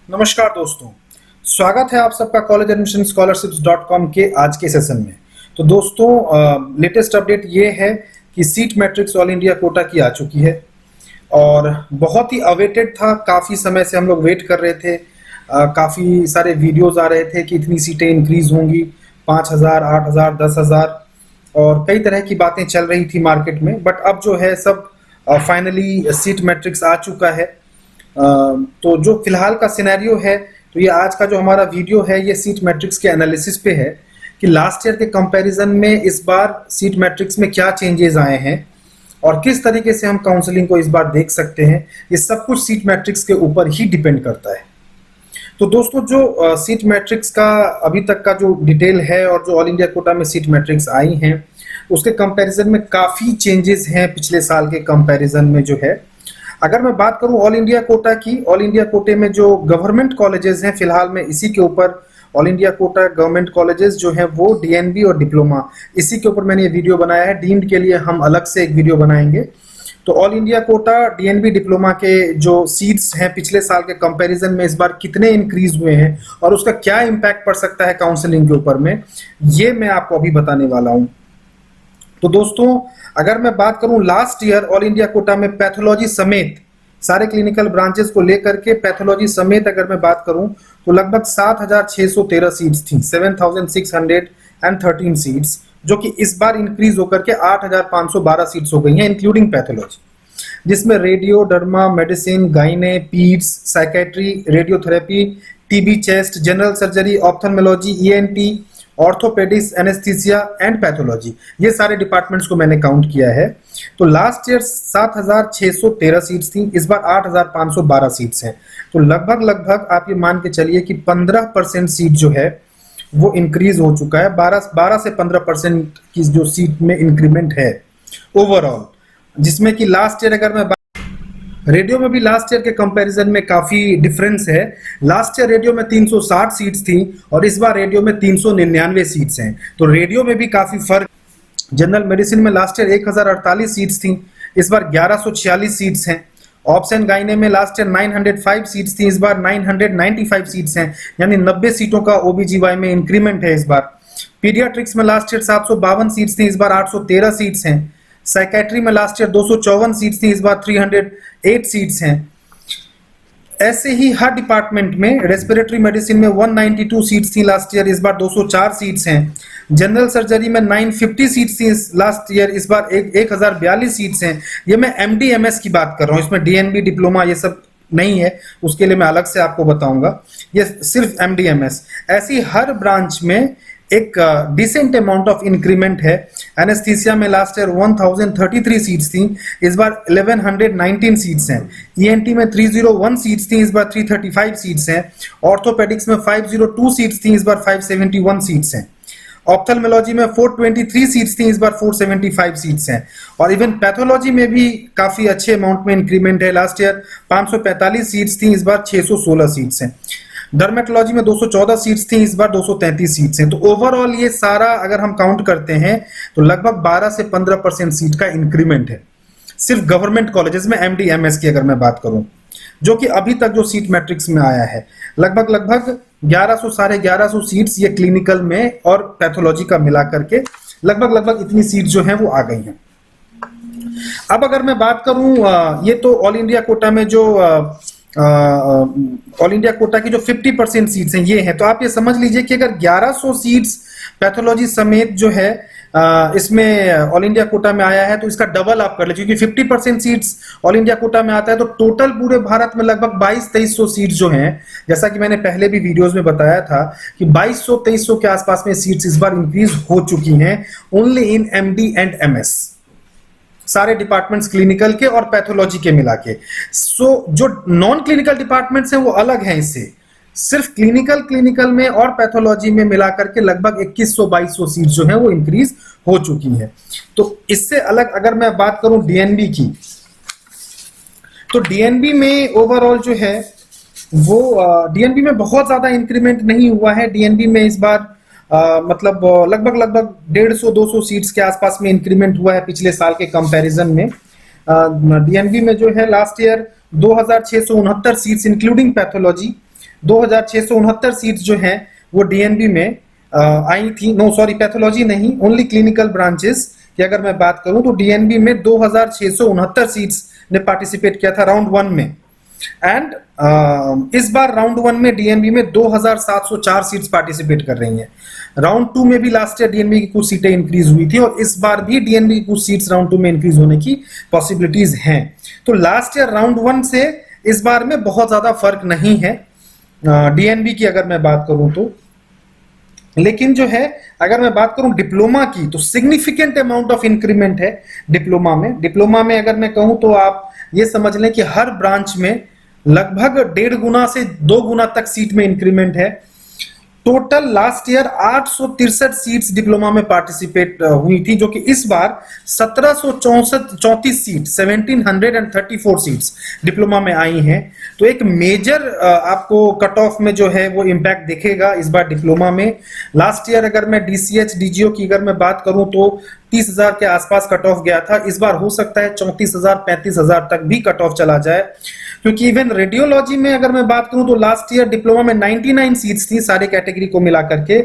नमस्कार दोस्तों, स्वागत है आप सबका कॉलेज एडमिशन स्कॉलरशिप्स.com के आज के सेशन में। तो दोस्तों लेटेस्ट अपडेट ये है कि seat matrix all India quota की आ चुकी है और बहुत ही अवेटेड था। काफ़ी समय से हम लोग वेट कर रहे थे। काफ़ी सारे वीडियोस आ रहे थे कि इतनी सीटें इंक्रीज होंगी, 5,000, 8,000, 10,000 और कई तरह की बातें चल रही थी मार्केट में। बट अब जो है सब फाइनली सीट मैट्रिक्स आ चुका है। तो जो फिलहाल का सिनेरियो है, तो ये आज का जो हमारा वीडियो है ये सीट मैट्रिक्स के एनालिसिस पे है कि लास्ट ईयर के कंपैरिजन में इस बार सीट मैट्रिक्स में क्या चेंजेस आए हैं और किस तरीके से हम काउंसलिंग को इस बार देख सकते हैं। ये सब कुछ सीट मैट्रिक्स के ऊपर ही डिपेंड करता है। तो दोस्तों जो सीट मैट्रिक्स का अभी तक का जो डिटेल है और जो ऑल इंडिया कोटा में सीट मैट्रिक्स आई हैं उसके कंपैरिजन में काफ़ी चेंजेस हैं पिछले साल के कंपैरिजन में जो है। अगर मैं बात करूं ऑल इंडिया कोटा की, ऑल इंडिया कोटे में जो गवर्नमेंट कॉलेजेस हैं, फिलहाल में इसी के ऊपर all India quota government colleges जो हैं वो डीएनबी और डिप्लोमा, इसी के ऊपर मैंने ये वीडियो बनाया है। डीम्ड के लिए हम अलग से एक वीडियो बनाएंगे। तो all India quota DNB diploma के जो सीट्स हैं पिछले साल के कंपैरिजन में इस बार कितने इंक्रीज हुए हैं और उसका क्या इम्पैक्ट पड़ सकता है काउंसलिंग के ऊपर में, ये मैं आपको अभी बताने वाला हूँ। तो दोस्तों अगर मैं बात करूं last year all India quota में पैथोलॉजी समेत सारे क्लिनिकल ब्रांचेस को लेकर के पैथोलॉजी समेत अगर मैं बात करूं तो लगभग 7,613 सीट्स थी, 7,613 सीट्स, जो कि इस बार इंक्रीज होकर के 8,512 सीट्स हो गई हैं इंक्लूडिंग पैथोलॉजी, जिसमें radio, derma, medicine, gynae, paeds, psychiatry, radiotherapy, TB, chest, general surgery, ophthalmology, ENT, orthopaedics, anaesthesia and pathology, ये सारे डिपार्टमेंट्स को मैंने काउंट किया है। तो लास्ट ईयर 7,613 सीट्स थी, इस बार 8,512 सीट्स हैं। तो लगभग आप ये मान के चलिए कि 15% सीट जो है वो इंक्रीज हो चुका है। 12 से 15% की जो सीट में इंक्रीमेंट है ओवरऑल, जिसमें कि लास्ट ईयर अगर मैं रेडियो में भी लास्ट ईयर के कंपैरिजन में काफी डिफरेंस है। लास्ट ईयर रेडियो में 360 सीट्स थी और इस बार रेडियो में 399 सीट्स हैं। तो रेडियो में भी काफी फर्क। जनरल मेडिसिन में लास्ट ईयर 1,048 सीट्स थी, इस बार 1,146 सीट्स हैं। ऑप्स एंड गाइने में लास्ट ईयर 905 सीट्स थी, इस बार 995 सीट्स हैं, यानी 90 सीटों का ओबीजीवाई में इंक्रीमेंट है इस बार। पीडियाट्रिक्स में लास्ट ईयर 752 सीट्स थी, इस बार 813 सीट्स हैं। साइकेट्री में लास्ट ईयर 254 सीट्स थी, इस बार 308 सीट्स हैं। ऐसे ही हर डिपार्टमेंट में रेस्पिरेटरी मेडिसिन में 192 सीट्स थी लास्ट ईयर, इस बार 204 सीट्स हैं। जनरल सर्जरी में 950 सीट्स थी लास्ट ईयर, इस बार 1,042 सीट्स हैं। ये मैं एमडी एमएस की बात कर रहा हूँ, इसमें डीएनबी डिप्लोमा ये सब नहीं है, उसके लिए मैं अलग से आपको बताऊंगा। ये सिर्फ एमडी एमएस। ऐसी हर ब्रांच में एक डिसेंट अमाउंट ऑफ इंक्रीमेंट है। एनेस्थीसिया में लास्ट ईयर 1,033 सीट्स थी, इस बार 1,119 सीट्स हैं। ईएनटी में 301 सीट्स थी, इस बार 335 सीट्स हैं। ऑर्थोपेडिक्स में 502 सीट्स थी, इस बार 571 सीट्स हैं। ऑप्थेल्मोलॉजी में 423 सीट्स थी, इस बार 475 सीट्स हैं। और इवन पैथोलॉजी में भी काफी अच्छे अमाउंट में इंक्रीमेंट है। लास्ट ईयर 545 सीट्स थी, इस बार 616 सीट्स हैं। डर्मेटोलॉजी में 214 सीट्स थी, इस बार 233 सीट्स हैं। तो ओवरऑल ये सारा अगर हम काउंट करते हैं तो लगभग 12 से 15% सीट का इंक्रीमेंट है सिर्फ गवर्नमेंट कॉलेजेस में। एमडी एमएस की अगर मैं बात करूं, जो कि अभी तक जो सीट मैट्रिक्स में आया है, लगभग 1100 साढ़े 1100 सीट्स ये क्लिनिकल में और पैथोलॉजी का मिला करके लगभग इतनी सीट जो है वो आ गई हैं। अब अगर मैं बात करूं, ये तो ऑल इंडिया कोटा में जो ऑल इंडिया कोटा की जो 50% सीट्स हैं ये हैं। तो आप ये समझ लीजिए कि अगर 1100 सीट्स पैथोलॉजी समेत जो है इसमें ऑल इंडिया कोटा में आया है तो इसका डबल आप कर लीजिए, क्योंकि 50% सीट्स ऑल इंडिया कोटा में आता है तो टोटल पूरे भारत में लगभग 2200-2300 सीट्स जो हैं, जैसा कि मैंने पहले भी वीडियोस में बताया था कि 2200-2300 के आसपास में सीट्स इस बार इंक्रीज हो चुकी हैं only in MD and MS, सारे डिपार्टमेंट्स क्लिनिकल के और पैथोलॉजी के मिला के। सो जो नॉन क्लिनिकल डिपार्टमेंट्स हैं वो अलग हैं इससे। सिर्फ क्लिनिकल में और पैथोलॉजी में मिलाकर के लगभग 2100-2200 सीट जो है वो इंक्रीज हो चुकी है। तो इससे अलग अगर मैं बात करूं डीएनबी की, तो डीएनबी में ओवरऑल जो है वो डीएनबी में बहुत ज्यादा इंक्रीमेंट नहीं हुआ है। डीएनबी में इस बार मतलब लगभग 150-200 सीट्स के आसपास में इंक्रीमेंट हुआ है पिछले साल के कंपैरिजन में। डीएनबी में जो है last year 2,669 seats including pathology, 2669 seats जो हैं वो डीएनबी में आई थी। नो सॉरी, पैथोलॉजी नहीं, ओनली क्लिनिकल ब्रांचेस की अगर मैं बात करूं तो डीएनबी में 2669 सीट्स ने पार्टिसिपेट किया था राउंड 1 में। एंड इस बार राउंड 1 में डीएनबी में 2704 सीट्स पार्टिसिपेट कर रही हैं। राउंड 2 में भी लास्ट ईयर डीएनबी की कुछ सीटें इंक्रीज हुई थी और इस बार भी डीएनबी की कुछ सीट्स राउंड 2 में इंक्रीज होने की पॉसिबिलिटीज हैं। तो लास्ट ईयर राउंड 1 से इस बार में बहुत ज्यादा फर्क नहीं है डीएनबी की अगर मैं बात करूं तो। लेकिन जो है अगर मैं बात करूं डिप्लोमा की तो सिग्निफिकेंट अमाउंट ऑफ इंक्रीमेंट है डिप्लोमा में। डिप्लोमा में अगर मैं कहूं तो आप ये समझ लें कि हर ब्रांच में लगभग 1.5 गुना से 2 गुना तक सीट में इंक्रीमेंट है। Total last year 863 seats diploma में पार्टिसिपेट हुई थी, जो कि इस बार 1734 सीट 1734 सीट्स डिप्लोमा में आई हैं। तो एक मेजर आपको कट ऑफ में जो है वो इम्पैक्ट दिखेगा इस बार डिप्लोमा में। लास्ट ईयर अगर मैं डीसीएच डीजीओ की अगर मैं बात करूं तो 30,000 के आसपास कट ऑफ गया था। इस बार हो सकता है 34,000 35,000 तक भी कट ऑफ चला जाए, क्योंकि इवन रेडियोलॉजी में अगर मैं बात करूं तो लास्ट ईयर डिप्लोमा में 99 सीट्स थी सारे कैटेगरी को मिला करके।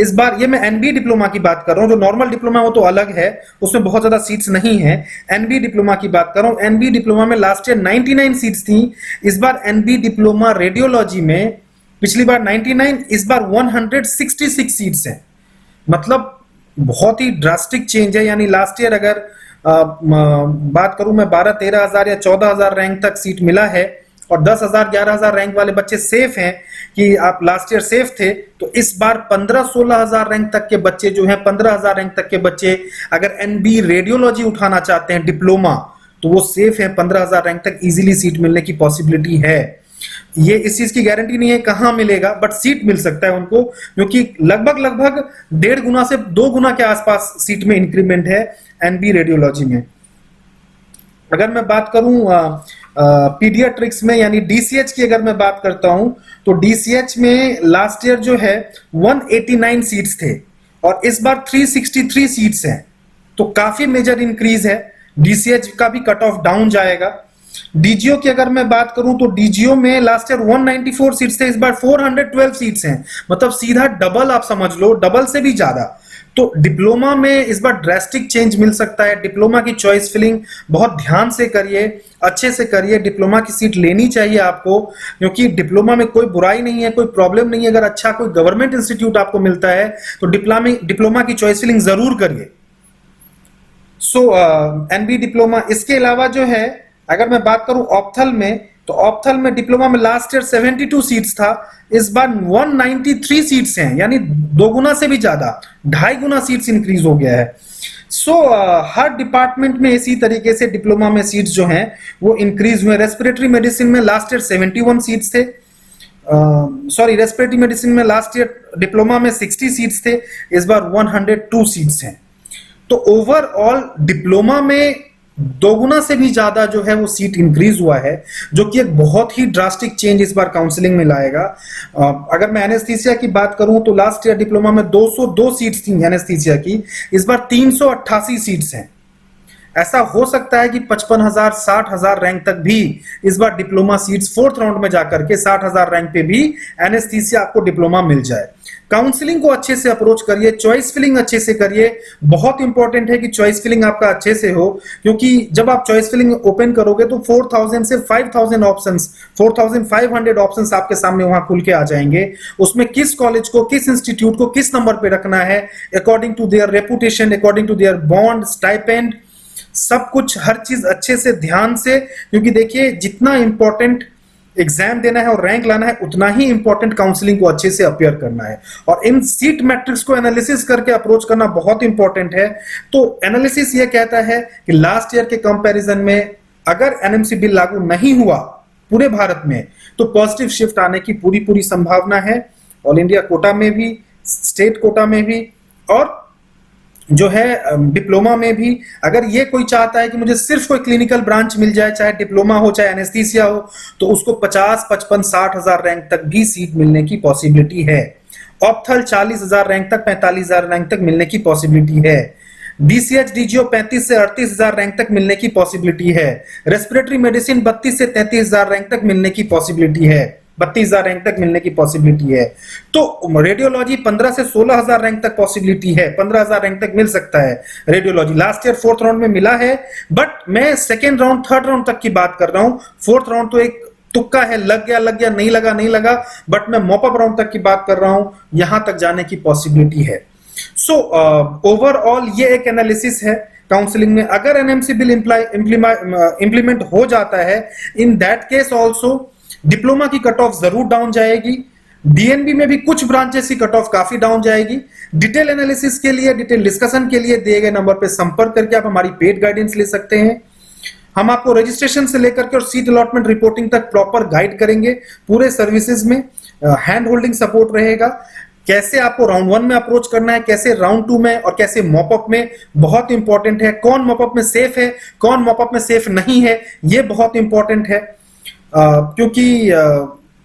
इस बार ये मैं एनबी डिप्लोमा की बात कर रहा हूं, जो नॉर्मल डिप्लोमा वो तो अलग है, उसमें बहुत ज्यादा सीट्स नहीं है। एनबी डिप्लोमा की बात कर रहा हूं, एनबी डिप्लोमा में लास्ट ईयर 99 सीट्स थी। इस बार एनबी डिप्लोमा रेडियोलॉजी में पिछली बार 99, इस बार 166 सीट्स हैं। मतलब बहुत ही ड्रास्टिक चेंज है। यानी लास्ट ईयर अगर बात करूं मैं 12-13 हजार या 14,000 रैंक तक सीट मिला है और 10,000 11,000 रैंक वाले बच्चे सेफ हैं कि आप लास्ट ईयर सेफ थे, तो इस बार 15-16 हजार रैंक तक के बच्चे जो हैं, 15,000 रैंक तक के बच्चे अगर एनबी रेडियोलॉजी उठाना चाहते हैं डिप्लोमा तो वो सेफ है। 15,000 रैंक तक इजीली सीट मिलने की पॉसिबिलिटी है। ये इस चीज की गारंटी नहीं है कहां मिलेगा, बट सीट मिल सकता है उनको, क्योंकि लगभग 1.5 गुना से 2 गुना के आसपास सीट में इंक्रीमेंट है एनबी रेडियोलॉजी में। अगर मैं बात करूं पीडियाट्रिक्स में यानी डीसीएच की अगर मैं बात करता हूं तो डीसीएच में लास्ट ईयर जो है 189 सीट्स थे और इस बार 363 सीट्स हैं। तो काफी मेजर इंक्रीज है। डीसीएच का भी कट ऑफ डाउन जाएगा। डीजीओ की अगर मैं बात करूं तो डीजीओ में लास्ट ईयर 194 सीट्स थे, इस बार 412 सीट्स हैं। मतलब सीधा डबल, आप समझ लो डबल से भी ज्यादा। तो डिप्लोमा में इस बार ड्रास्टिक चेंज मिल सकता है। डिप्लोमा की चॉइस फिलिंग बहुत ध्यान से करिए, अच्छे से करिए। डिप्लोमा की सीट लेनी चाहिए आपको, क्योंकि डिप्लोमा में कोई बुराई नहीं है, कोई प्रॉब्लम नहीं है। अगर अच्छा कोई गवर्नमेंट इंस्टीट्यूट आपको मिलता है तो डिप्लोमा की चॉइस फिलिंग जरूर करिए। सो एनबी डिप्लोमा। इसके अलावा जो है अगर मैं बात करूं ऑप्थल में तो ऑप्थल में डिप्लोमा में लास्ट ईयर 72 सीट्स था, इस बार 193 सीट्स हैं। यानी 2 गुना से भी ज्यादा, 2.5 गुना सीट्स इंक्रीज हो गया है। सो हर डिपार्टमेंट में इसी तरीके से डिप्लोमा में सीट्स जो हैं वो इंक्रीज हुए। रेस्पिरेटरी मेडिसिन में लास्ट ईयर 71 सीट्स थे। सॉरी, रेस्पिरेटरी मेडिसिन में लास्ट ईयर डिप्लोमा में 60 सीट्स थे, इस बार 102 सीट्स हैं। तो ओवरऑल डिप्लोमा में 2 गुना से भी ज्यादा जो है वो सीट इंक्रीज हुआ है, जो कि एक बहुत ही ड्रास्टिक चेंज इस बार काउंसलिंग में लाएगा। अगर मैं एनेस्थीसिया की बात करूं तो लास्ट ईयर डिप्लोमा में 202 सीट्स थी एनेस्थीसिया की, इस बार 388 सीट्स हैं। ऐसा हो सकता है कि 55,000 60,000 रैंक तक भी इस बार डिप्लोमा सीट्स 4th राउंड में जाकर के 60,000 रैंक पे भी एनेस्थीसिया आपको डिप्लोमा मिल जाए। काउंसलिंग को अच्छे से अप्रोच करिए, चॉइस फिलिंग अच्छे से करिए। बहुत इंपॉर्टेंट है कि चॉइस फिलिंग आपका अच्छे से हो, क्योंकि जब आप चॉइस फिलिंग ओपन करोगे तो 4,000 से 5,000 ऑप्शंस, 4,500 ऑप्शंस आपके सामने वहां खुल के आ जाएंगे। उसमें किस कॉलेज को, किस इंस्टीट्यूट को किस नंबर पे रखना है, according to their reputation, according to their bond, stipend, सब कुछ हर चीज अच्छे से ध्यान से। क्योंकि देखिए जितना इंपॉर्टेंट एग्जाम देना है और रैंक लाना है, उतना ही इंपॉर्टेंट काउंसलिंग को अच्छे से अपियर करना है। और इन सीट मैट्रिक्स को एनालिसिस करके अप्रोच करना बहुत इंपॉर्टेंट है। तो एनालिसिस ये कहता है कि लास्ट ईयर के कंपैरिजन में अगर एनएमसी बिल लागू नहीं हुआ पूरे भारत में तो पॉजिटिव शिफ्ट आने की पूरी संभावना है। ऑल इंडिया कोटा में भी, स्टेट कोटा में भी और जो है डिप्लोमा में भी। अगर ये कोई चाहता है कि मुझे सिर्फ कोई क्लिनिकल ब्रांच मिल जाए, चाहे डिप्लोमा हो चाहे एनेस्थीसिया हो, तो उसको 50, 55, 60,000 रैंक तक भी सीट मिलने की पॉसिबिलिटी है। ऑप्थल 40,000 रैंक तक, 45,000 रैंक तक मिलने की पॉसिबिलिटी है। डीसीएच डीजीओ 35 से 38,000 रैंक तक मिलने की पॉसिबिलिटी है। रेस्पिरेटरी मेडिसिन 32 से 33,000 रैंक तक मिलने की पॉसिबिलिटी है। 32,000 रैंक तक मिलने की पॉसिबिलिटी है। तो रेडियोलॉजी 15 से 16,000 रैंक तक पॉसिबिलिटी है, 15,000 रैंक तक मिल सकता है radiology. Last year 4th round में मिला है, बट मैं 2nd राउंड 3rd राउंड तक की बात कर रहा हूं। 4th राउंड तो एक तुक्का है, लग गया नहीं लगा, बट मैं मॉपअप राउंड तक की बात कर रहा हूं, यहां तक जाने की पॉसिबिलिटी है। सो ओवरऑल ये एक एनालिसिस है काउंसलिंग में। अगर एनएमसी बिल इंप्लीमेंट हो जाता है, in that case also diploma की कट ऑफ जरूर डाउन जाएगी, डीएनबी में भी कुछ ब्रांचेस की कट ऑफ काफी डाउन जाएगी। डिटेल एनालिसिस के लिए, डिटेल डिस्कशन के लिए दिए गए नंबर पर संपर्क करके आप हमारी पेड गाइडेंस ले सकते हैं। हम आपको रजिस्ट्रेशन से लेकर के और सीट अलॉटमेंट रिपोर्टिंग तक प्रॉपर गाइड करेंगे। पूरे सर्विसेज में हैंड होल्डिंग सपोर्ट रहेगा। कैसे आपको राउंड 1 में अप्रोच करना है, कैसे राउंड 2 में और कैसे मॉपअप में, बहुत इंपॉर्टेंट है। कौन मॉपअप में सेफ है, कौन मॉपअप में सेफ नहीं है, ये बहुत इंपॉर्टेंट है। क्योंकि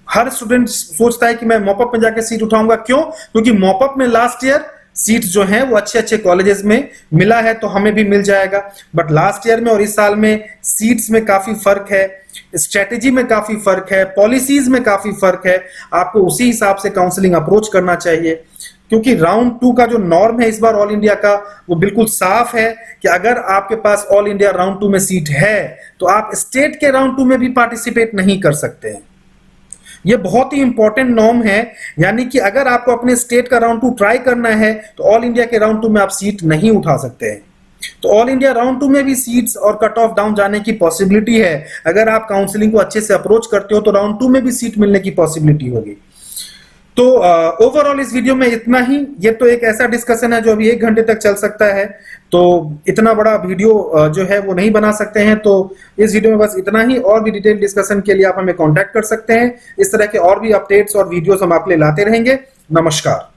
हर स्टूडेंट सोचता है कि मैं मॉपअप में जाके सीट उठाऊंगा। क्यों? क्योंकि मॉपअप में लास्ट ईयर सीट जो है वो अच्छे कॉलेजेस में मिला है, तो हमें भी मिल जाएगा। बट लास्ट ईयर में और इस साल में सीट्स में काफी फर्क है, स्ट्रेटेजी में काफी फर्क है, पॉलिसीज में काफी फर्क है। आपको उसी हिसाब से काउंसलिंग अप्रोच करना चाहिए, क्योंकि राउंड 2 का जो नॉर्म है इस बार ऑल इंडिया का, वो बिल्कुल साफ है कि अगर आपके पास ऑल इंडिया राउंड 2 में सीट है तो आप स्टेट के राउंड 2 में भी पार्टिसिपेट नहीं कर सकते हैं। ये बहुत ही इंपॉर्टेंट नॉर्म है, यानी कि अगर आपको अपने स्टेट का राउंड 2 ट्राई करना है तो ऑल इंडिया के राउंड 2 में आप सीट नहीं उठा सकते हैं। तो ऑल इंडिया राउंड 2 में भी सीट्स और कट ऑफ डाउन जाने की पॉसिबिलिटी है। अगर आप काउंसलिंग को अच्छे से अप्रोच करते हो तो राउंड 2 में भी सीट मिलने की पॉसिबिलिटी होगी। तो ओवरऑल इस वीडियो में इतना ही। ये तो एक ऐसा डिस्कशन है जो अभी 1 घंटे तक चल सकता है, तो इतना बड़ा वीडियो जो है वो नहीं बना सकते हैं। तो इस वीडियो में बस इतना ही। और भी डिटेल डिस्कशन के लिए आप हमें कांटेक्ट कर सकते हैं। इस तरह के और भी अपडेट्स और वीडियोस हम आपके लिए लाते रहेंगे। नमस्कार।